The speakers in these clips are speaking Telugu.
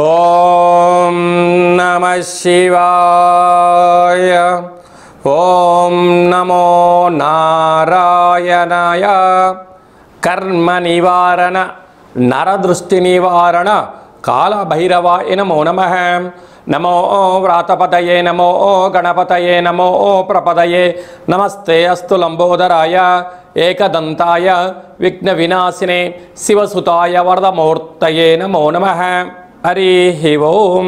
ఓం నమః శివాయ. ఓం నమో నారాయణాయ. కర్మ నివారణ నరదృష్టి నివారణ కాళభైరవాయ నమో నమః. నమో వ్రాతపతయే నమో గణపతయే నమో ప్రపదయే. నమస్తే అస్తు లంబోదరాయ ఏకదంతాయ విఘ్న వినాశినే శివసుతాయ వరదమూర్తయే నమో నమః. హరి ఓం.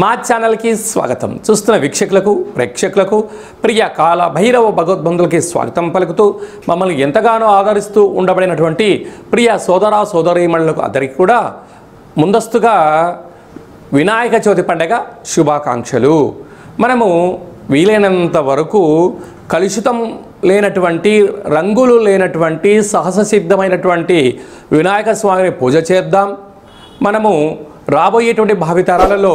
మా ఛానల్కి స్వాగతం. చూస్తున్న వీక్షకులకు ప్రేక్షకులకు ప్రియ కాల భైరవ భగవద్బంధులకి స్వాగతం పలుకుతూ మమ్మల్ని ఎంతగానో ఆదరిస్తూ ఉండబడినటువంటి ప్రియ సోదర సోదరీమణులకు అందరికీ కూడా ముందస్తుగా వినాయక చవితి పండగ శుభాకాంక్షలు. మనము వీలైనంత వరకు కలుషితం లేనటువంటి రంగులు లేనటువంటి సహజ సిద్ధమైనటువంటి వినాయక స్వామిని పూజ చేద్దాం. మనము రాబోయేటువంటి భావితరాలలో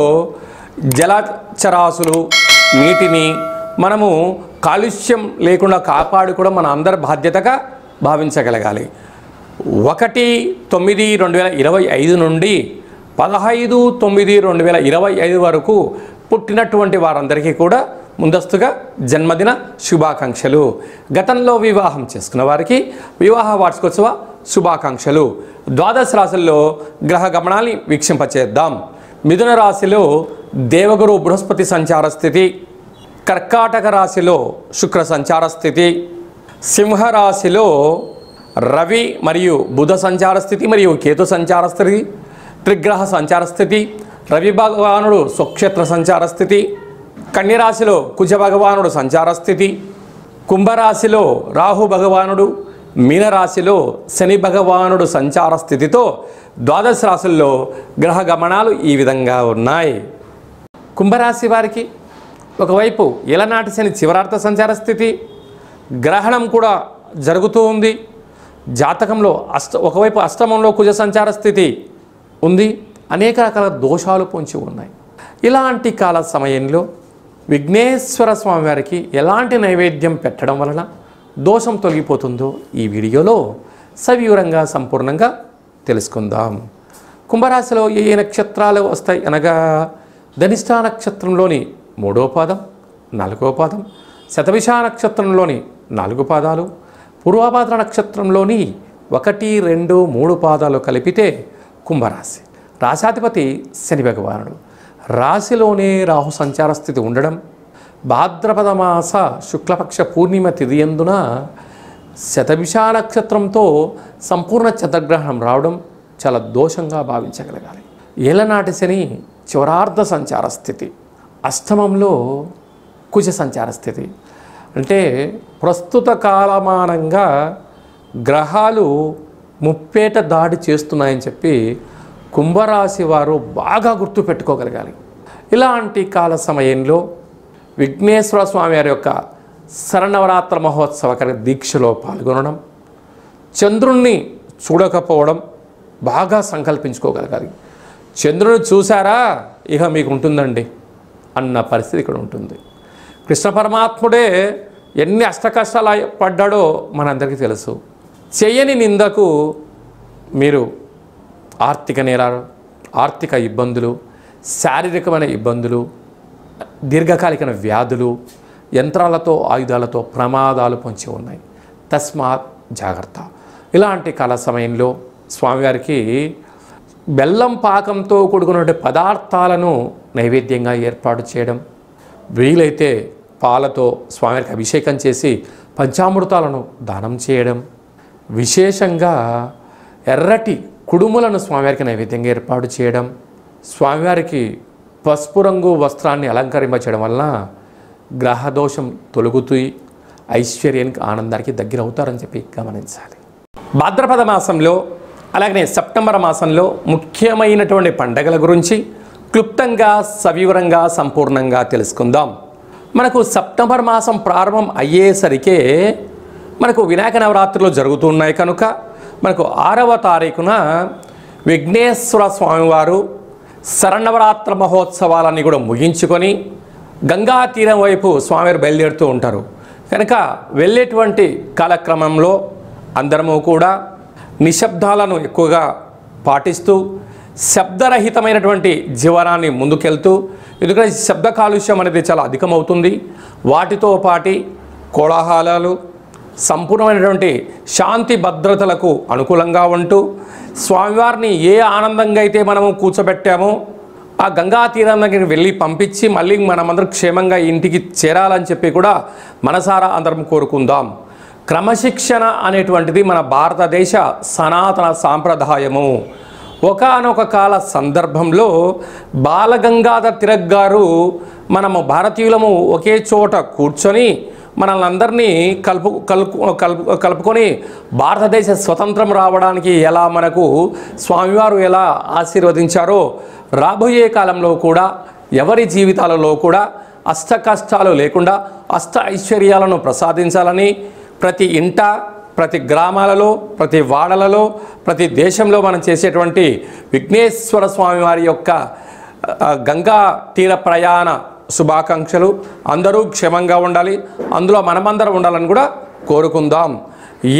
జలచరాశులు నీటిని మనము కాలుష్యం లేకుండా కాపాడుకోవడం మన అందరి బాధ్యతగా భావించగలగాలి. 1/9/2025 నుండి 15/9/2025 వరకు పుట్టినటువంటి వారందరికీ కూడా ముందస్తుగా జన్మదిన శుభాకాంక్షలు. గతంలో వివాహం చేసుకున్న వారికి వివాహ వార్షికోత్సవ శుభాకాంక్షలు. ద్వాదశ రాశుల్లో గ్రహ గమనాన్ని వీక్షింపచేద్దాం. మిథున రాశిలో దేవగురు బృహస్పతి సంచార స్థితి, కర్కాటక రాశిలో శుక్ర సంచార స్థితి, సింహరాశిలో రవి మరియు బుధ సంచార స్థితి మరియు కేతు సంచార స్థితి, త్రిగ్రహ సంచార స్థితి, రవి భగవానుడు స్వక్షేత్ర సంచార స్థితి, కన్యరాశిలో కుజ భగవానుడు సంచార స్థితి, కుంభరాశిలో రాహు భగవానుడు, మీనరాశిలో శని భగవానుడు సంచార స్థితితో ద్వాదశ రాశుల్లో గ్రహ గమనాలు ఈ విధంగా ఉన్నాయి. కుంభరాశి వారికి ఒకవైపు ఏలనాటి శని చివరార్థ సంచార స్థితి, గ్రహణం కూడా జరుగుతూ ఉంది. జాతకంలో ఒకవైపు అష్టమంలో కుజ సంచార స్థితి ఉంది. అనేక రకాల దోషాలు పొంచి ఉన్నాయి. ఇలాంటి కాల సమయంలో విఘ్నేశ్వర స్వామి వారికి ఎలాంటి నైవేద్యం పెట్టడం వలన దోషం తొలగిపోతుందో ఈ వీడియోలో సవివరంగా సంపూర్ణంగా తెలుసుకుందాం. కుంభరాశిలో ఏ నక్షత్రాలు వస్తాయి అనగా ధనిష్ఠా నక్షత్రంలోని 3వ పాదం, 4వ పాదం, శతభిష నక్షత్రంలోని 4 పాదాలు, పూర్వభాద్ర నక్షత్రంలోని 1, 2, 3 పాదాలు కలిపితే కుంభరాశి. రాశాధిపతి శని భగవానుడు. రాశిలోనే రాహు సంచార స్థితి ఉండడం, భాద్రపద మాస శుక్లపక్ష పూర్ణిమ తిథియందున శతభిష నక్షత్రంతో సంపూర్ణ చంద్రగ్రహణం రావడం చాలా దోషంగా భావించగలగాలి. ఏలనాటి శని చివరార్ధ సంచార స్థితి, అష్టమంలో కుజ సంచార స్థితి. అంటే ప్రస్తుత కాలమానంగా గ్రహాలు ముప్పేట దాడి చేస్తున్నాయని చెప్పి కుంభరాశి వారు బాగా గుర్తుపెట్టుకోగలగాలి. ఇలాంటి కాల సమయంలో విఘ్నేశ్వర స్వామి వారి యొక్క శరన్నవరాత్ర మహోత్సవ దీక్షలో పాల్గొనడం, చంద్రుణ్ణి చూడకపోవడం బాగా సంకల్పించుకోగలగాలి. చంద్రుని చూసారా ఇక మీకు ఉంటుందండి అన్న పరిస్థితి ఇక్కడ ఉంటుంది. కృష్ణ పరమాత్ముడే ఎన్ని అష్టకష్టాలు పడ్డాడో మనందరికీ తెలుసు. చేయని నిందకు మీరు ఆర్థిక నేరాలు, ఆర్థిక ఇబ్బందులు, శారీరకమైన ఇబ్బందులు, దీర్ఘకాలికమైన వ్యాధులు, యంత్రాలతో ఆయుధాలతో ప్రమాదాలు పొంచి ఉన్నాయి. తస్మాత్ జాగ్రత్త. ఇలాంటి కాల సమయంలో స్వామివారికి బెల్లం పాకంతో కూడుకున్న పదార్థాలను నైవేద్యంగా ఏర్పాటు చేయడం, వీలైతే పాలతో స్వామివారికి అభిషేకం చేసి పంచామృతాలను దానం చేయడం, విశేషంగా ఎర్రటి కుడుములను స్వామివారికి నైవేద్యంగా ఏర్పాటు చేయడం, స్వామివారికి పసుపు రంగు వస్త్రాన్ని అలంకరింపచేయడం వలన గ్రహదోషం తొలగుతూ ఐశ్వర్యానికి ఆనందానికి దగ్గర అవుతారని చెప్పి గమనించాలి. భాద్రపద మాసంలో అలాగనే సెప్టెంబర్ మాసంలో ముఖ్యమైనటువంటి పండగల గురించి క్లుప్తంగా సవివరంగా సంపూర్ణంగా తెలుసుకుందాం. మనకు సెప్టెంబర్ మాసం ప్రారంభం అయ్యేసరికే మనకు వినాయక నవరాత్రులు జరుగుతున్నాయి కనుక మనకు 6వ తారీఖున విఘ్నేశ్వర స్వామివారు శరన్నవరాత్ర మహోత్సవాలన్నీ కూడా ముగించుకొని గంగా తీరం వైపు స్వామివారు బయలుదేరుతూ ఉంటారు. కనుక వెళ్ళేటువంటి కాలక్రమంలో అందరము కూడా నిశ్శబ్దాలను ఎక్కువగా పాటిస్తూ శబ్దరహితమైనటువంటి జీవనాన్ని ముందుకెళ్తూ, ఎందుకంటే శబ్ద కాలుష్యం అనేది చాలా అధికమవుతుంది. వాటితో పాటి కోలాహలాలు సంపూర్ణమైనటువంటి శాంతి భద్రతలకు అనుకూలంగా ఉంటూ, స్వామివారిని ఏ ఆనందంగా అయితే మనము కూర్చోబెట్టామో ఆ గంగా తీరం దగ్గరికి వెళ్ళి పంపించి మళ్ళీ మనమందరం క్షేమంగా ఇంటికి చేరాలని చెప్పి కూడా మనసారా అందరం కోరుకుందాం. క్రమశిక్షణ అనేటువంటిది మన భారతదేశ సనాతన సాంప్రదాయము. ఒకానొక కాల సందర్భంలో బాలగంగాధర్ తిలక్ గారు మనము భారతీయులము ఒకే చోట కూర్చొని మనల్ని అందరినీ కలుపుకొని భారతదేశ స్వతంత్రం రావడానికి ఎలా మనకు స్వామివారు ఎలా ఆశీర్వదించారో రాబోయే కాలంలో కూడా ఎవరి జీవితాలలో కూడా అష్ట కష్టాలు లేకుండా అష్ట ఐశ్వర్యాలను ప్రసాదించాలని ప్రతి ఇంట, ప్రతి గ్రామాలలో, ప్రతి వాడలలో, ప్రతి దేశంలో మనం చేసేటువంటి విఘ్నేశ్వర స్వామి వారి యొక్క గంగా తీర ప్రయాణ శుభాకాంక్షలు. అందరూ క్షేమంగా ఉండాలి, అందులో మనమందరం ఉండాలని కూడా కోరుకుందాం.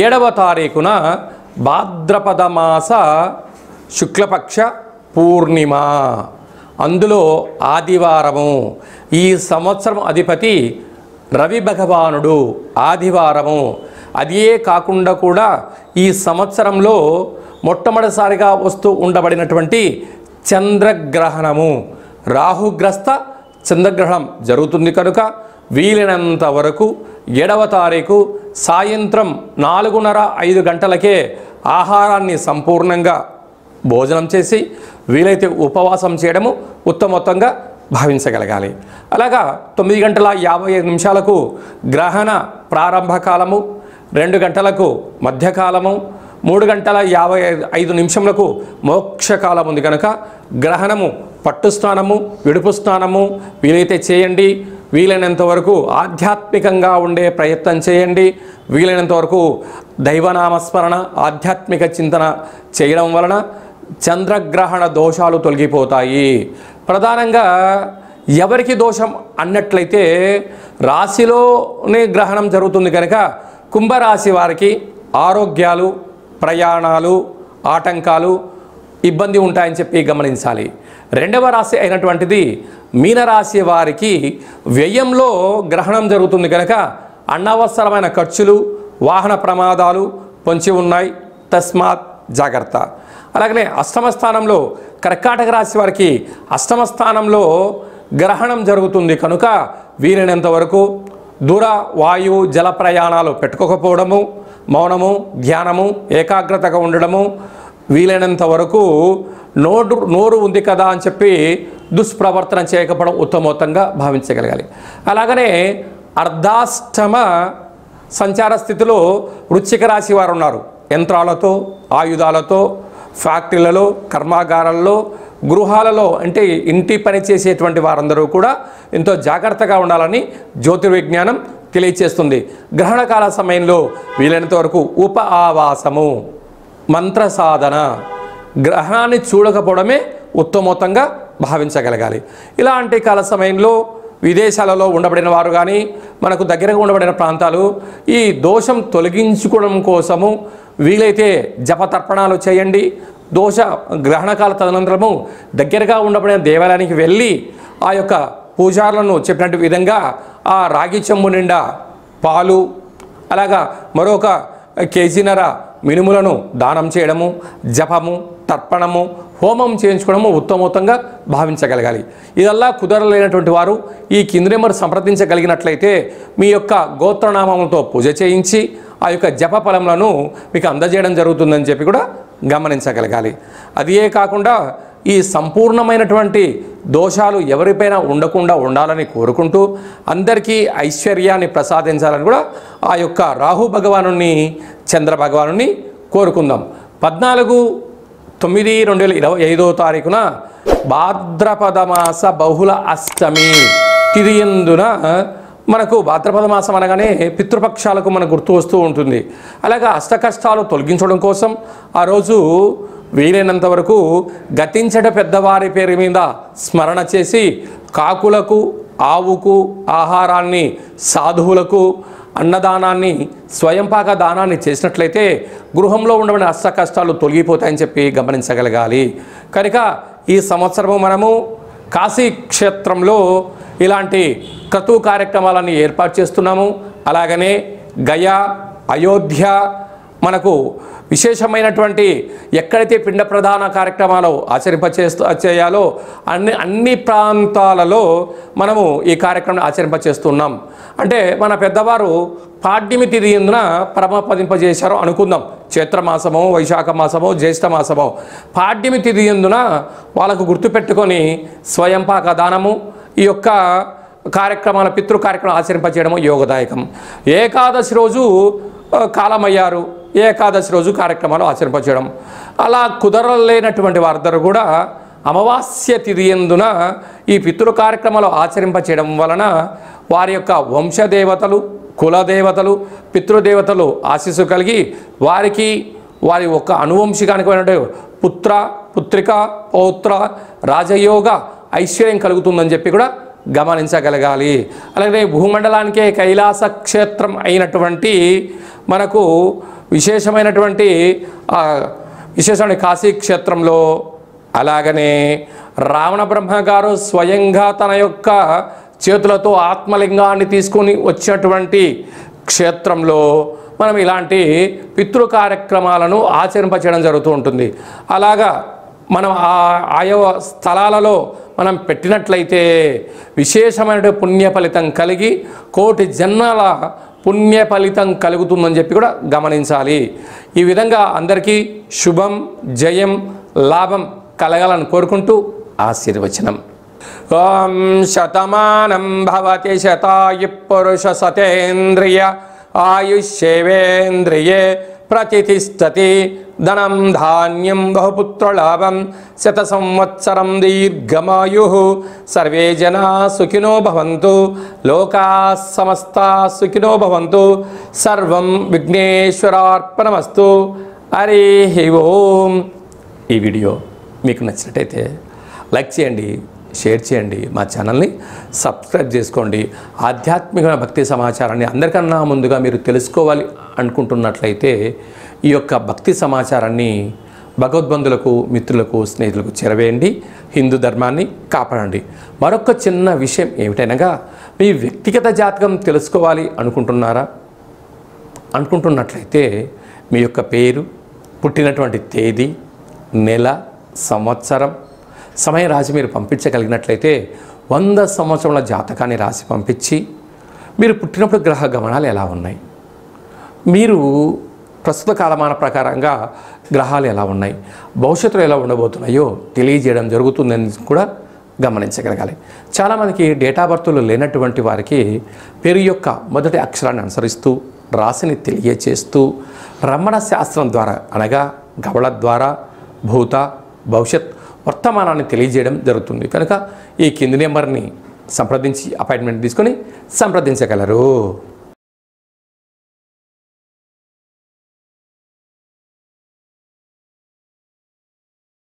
7వ తారీఖున భాద్రపద మాస శుక్లపక్ష పూర్ణిమ, అందులో ఆదివారము. ఈ సంవత్సరం అధిపతి రవి భగవానుడు, ఆదివారము. అదే కాకుండా కూడా ఈ సంవత్సరంలో మొట్టమొదటిసారిగా వస్తూ ఉండబడినటువంటి చంద్రగ్రహణము, రాహుగ్రస్త చంద్రగ్రహణం జరుగుతుంది. కనుక వీలైనంత వరకు 7వ తారీఖు సాయంత్రం 4:30-5 గంటలకే ఆహారాన్ని సంపూర్ణంగా భోజనం చేసి వీలైతే ఉపవాసం చేయడము ఉత్తమోత్తంగా భావించగలగాలి. అలాగా 9:55 గ్రహణ ప్రారంభ కాలము, 2 గంటలకు మధ్యకాలము, 3:55 మోక్షకాలం ఉంది. కనుక గ్రహణము పట్టు స్నానము, విడుపు స్నానము వీలైతే చేయండి. వీలైనంత వరకు ఆధ్యాత్మికంగా ఉండే ప్రయత్నం చేయండి. వీలైనంత వరకు దైవనామస్మరణ, ఆధ్యాత్మిక చింతన చేయడం వలన చంద్రగ్రహణ దోషాలు తొలగిపోతాయి. ప్రధానంగా ఎవరికి దోషం అన్నట్లయితే రాశిలోనే గ్రహణం జరుగుతుంది కనుక కుంభరాశి వారికి ఆరోగ్యాలు, ప్రయాణాలు, ఆటంకాలు, ఇబ్బంది ఉంటాయని చెప్పి గమనించాలి. 2వ రాశి అయినటువంటిది మీనరాశి వారికి వ్యయంలో గ్రహణం జరుగుతుంది కనుక అనవసరమైన ఖర్చులు, వాహన ప్రమాదాలు పొంచి ఉన్నాయి, తస్మాత్ జాగ్రత్త. అలాగనే అష్టమ స్థానంలో కర్కాటక రాశి వారికి అష్టమ స్థానంలో గ్రహణం జరుగుతుంది కనుక వీలైనంత వరకు దూర వాయు జల ప్రయాణాలు పెట్టుకోకపోవడము, మౌనము, ధ్యానము, ఏకాగ్రతగా ఉండడము, వీలైనంత వరకు నోరు ఉంది కదా అని చెప్పి దుష్ప్రవర్తన చేయకపోవడం ఉత్తమోత్తంగా భావించగలగాలి. అలాగనే అర్ధాష్టమ సంచార స్థితిలో వృశ్చిక రాశి వారు ఉన్నారు. యంత్రాలతో, ఆయుధాలతో, ఫ్యాక్టరీలలో, కర్మాగారాల్లో, గృహాలలో అంటే ఇంటి పని చేసేటువంటి వారందరూ కూడా ఎంతో జాగ్రత్తగా ఉండాలని జ్యోతిర్విజ్ఞానం తెలియచేస్తుంది. గ్రహణకాల సమయంలో వీలైనంత వరకు ఉప ఆవాసము, మంత్ర సాధన, గ్రహణాన్ని చూడకపోవడమే ఉత్తమోత్తంగా భావించగలగాలి. ఇలాంటి కాల సమయంలో విదేశాలలో ఉండబడిన వారు కానీ మనకు దగ్గరగా ఉండబడిన ప్రాంతాలు ఈ దోషం తొలగించుకోవడం కోసము వీలైతే జపతర్పణాలు చేయండి. దోష గ్రహణకాల తదనంతరము దగ్గరగా ఉండబడిన దేవాలయానికి వెళ్ళి ఆ యొక్క పూజారులను చెప్పినట్టు విధంగా ఆ రాగి చెంబు నిండా పాలు, అలాగా మరొక కేజీన్నర మినుములను దానం చేయడము, జపము, తర్పణము, హోమం చేయించుకోవడము ఉత్తమోత్తంగా భావించగలగాలి. ఇదల్లా కుదరలేనటువంటి వారు ఈ కింది నెంబర్ సంప్రదించగలిగినట్లయితే మీ యొక్క గోత్రనామంతో పూజ చేయించి ఆ యొక్క జప ఫలములను మీకు అందజేయడం జరుగుతుందని చెప్పి కూడా గమనించగలగాలి. అదే కాకుండా ఈ సంపూర్ణమైనటువంటి దోషాలు ఎవరిపైన ఉండకుండా ఉండాలని కోరుకుంటూ అందరికీ ఐశ్వర్యాన్ని ప్రసాదించాలని కూడా ఆ యొక్క రాహు భగవాను, చంద్ర భగవాను కోరుకుందాం. 14/9/2025 భాద్రపద మాస బహుళ అష్టమి తిథి యందున మనకు భాద్రపద మాసం అనగానే పితృపక్షాలకు మనకు గుర్తు వస్తూ ఉంటుంది. అలాగా అష్ట కష్టాలు తొలగించడం కోసం ఆ రోజు వీలైనంత వరకు గతించట పెద్దవారి పేరు మీద స్మరణ చేసి కాకులకు, ఆవుకు ఆహారాన్ని, సాధువులకు అన్నదానాన్ని స్వయంపాక దానాన్ని చేసినట్లయితే గృహంలో ఉండబడిన అష్ట కష్టాలు తొలగిపోతాయని చెప్పి గమనించగలగాలి. కనుక ఈ సంవత్సరము మనము కాశీ క్షేత్రంలో ఇలాంటి క్రతువు కార్యక్రమాలను ఏర్పాటు చేస్తున్నాము. అలాగనే గయా, అయోధ్య మనకు విశేషమైనటువంటి ఎక్కడైతే పిండ ప్రధాన కార్యక్రమాలు చేయాలో అన్ని ప్రాంతాలలో మనము ఈ కార్యక్రమం ఆచరింపచేస్తున్నాం. అంటే మన పెద్దవారు పాడ్యమి తిథి ఎందున పరమపదింపజేశారు అనుకుందాం. చైత్రమాసమో, వైశాఖ మాసమో, జ్యేష్ఠ మాసమో పాడ్యమి తిథి ఎందున వాళ్ళకు గుర్తుపెట్టుకొని స్వయంపాక దానము ఈ యొక్క కార్యక్రమాల పితృ కార్యక్రమం ఆచరింపచేయడము యోగదాయకం. ఏకాదశి రోజు కాలమయ్యారు, ఏకాదశి రోజు కార్యక్రమాలు ఆచరింపచేయడం. అలా కుదరలేనటువంటి వారందరూ కూడా అమావాస్య తిథి ఎందున ఈ పితృ కార్యక్రమాలు ఆచరింపచేయడం వలన వారి యొక్క వంశదేవతలు, కులదేవతలు, పితృదేవతలు ఆశీస్సు కలిగి వారికి వారి యొక్క అనువంశికానికి పుత్ర, పుత్రిక, పౌత్ర, రాజయోగ ఐశ్వర్యం కలుగుతుందని చెప్పి కూడా గమనించగలగాలి. అలాగే భూమండలానికే కైలాస క్షేత్రం అయినటువంటి మనకు విశేషమైనటువంటి కాశీ క్షేత్రంలో అలాగనే రావణ బ్రహ్మ గారు స్వయంగా తన యొక్క చేతులతో ఆత్మలింగాన్ని తీసుకొని వచ్చినటువంటి క్షేత్రంలో మనం ఇలాంటి పితృ కార్యక్రమాలను ఆచరింపచేయడం జరుగుతూ ఉంటుంది. అలాగా మనం ఆయా స్థలాలలో మనం పెట్టినట్లయితే విశేషమైన పుణ్య ఫలితం కలిగి కోటి జన్మల పుణ్య ఫలితం కలుగుతుందని చెప్పి కూడా గమనించాలి. ఈ విధంగా అందరికీ శుభం, జయం, లాభం కలగాలని కోరుకుంటూ ఆశీర్వచనం. ఓం శతమానం భవతి శతాయు పురుష సతేంద్రియ ఆయుష్యేవేంద్రియే ప్రతిష్టతి ధనం ధాన్యం బహుపుత్రలాభం శత సంవత్సరం దీర్ఘమాయు సర్వే జనా సుఖినో భవంతు లోకా సమస్తా సుఖినో భవంతు సర్వం విఘ్నేశ్వరార్పణమస్తు. హరి ఓం. ఈ వీడియో మీకు నచ్చినట్టయితే లైక్ చేయండి, షేర్ చేయండి, మా ఛానల్ని సబ్స్క్రైబ్ చేసుకోండి. ఆధ్యాత్మిక భక్తి సమాచారాన్ని అందరికన్నా ముందుగా మీరు తెలుసుకోవాలి అనుకుంటున్నట్లయితే ఈ యొక్క భక్తి సమాచారాన్ని భగవద్బంధులకు, మిత్రులకు, స్నేహితులకు చేరవేయండి. హిందూ ధర్మాన్ని కాపాడండి. మరొక చిన్న విషయం ఏమిటనగా, మీ వ్యక్తిగత జాతకం తెలుసుకోవాలి అనుకుంటున్నట్లయితే మీ యొక్క పేరు, పుట్టినటువంటి తేదీ, నెల, సంవత్సరం, సమయం రాసి మీరు పంపించగలిగినట్లయితే 100 సంవత్సరాల జాతకాన్ని రాసి పంపించి మీరు పుట్టినప్పుడు గ్రహ గమనాలు ఎలా ఉన్నాయి, మీరు ప్రస్తుత కాలమాన ప్రకారంగా గ్రహాలు ఎలా ఉన్నాయి, భవిష్యత్తులో ఎలా ఉండబోతున్నాయో తెలియజేయడం జరుగుతుందని కూడా గమనించగలగాలి. చాలామందికి డేటా బర్త్లు లేనటువంటి వారికి పేరు యొక్క మొదటి అక్షరాన్ని అనుసరిస్తూ రాశిని తెలియచేస్తూ రమణ శాస్త్రం ద్వారా అనగా గవళ ద్వారా భూత, భవిష్యత్, వర్తమానాన్ని తెలియజేయడం జరుగుతుంది. కనుక ఈ కింది నెంబర్ని సంప్రదించి అపాయింట్మెంట్ తీసుకొని సంప్రదించగలరు.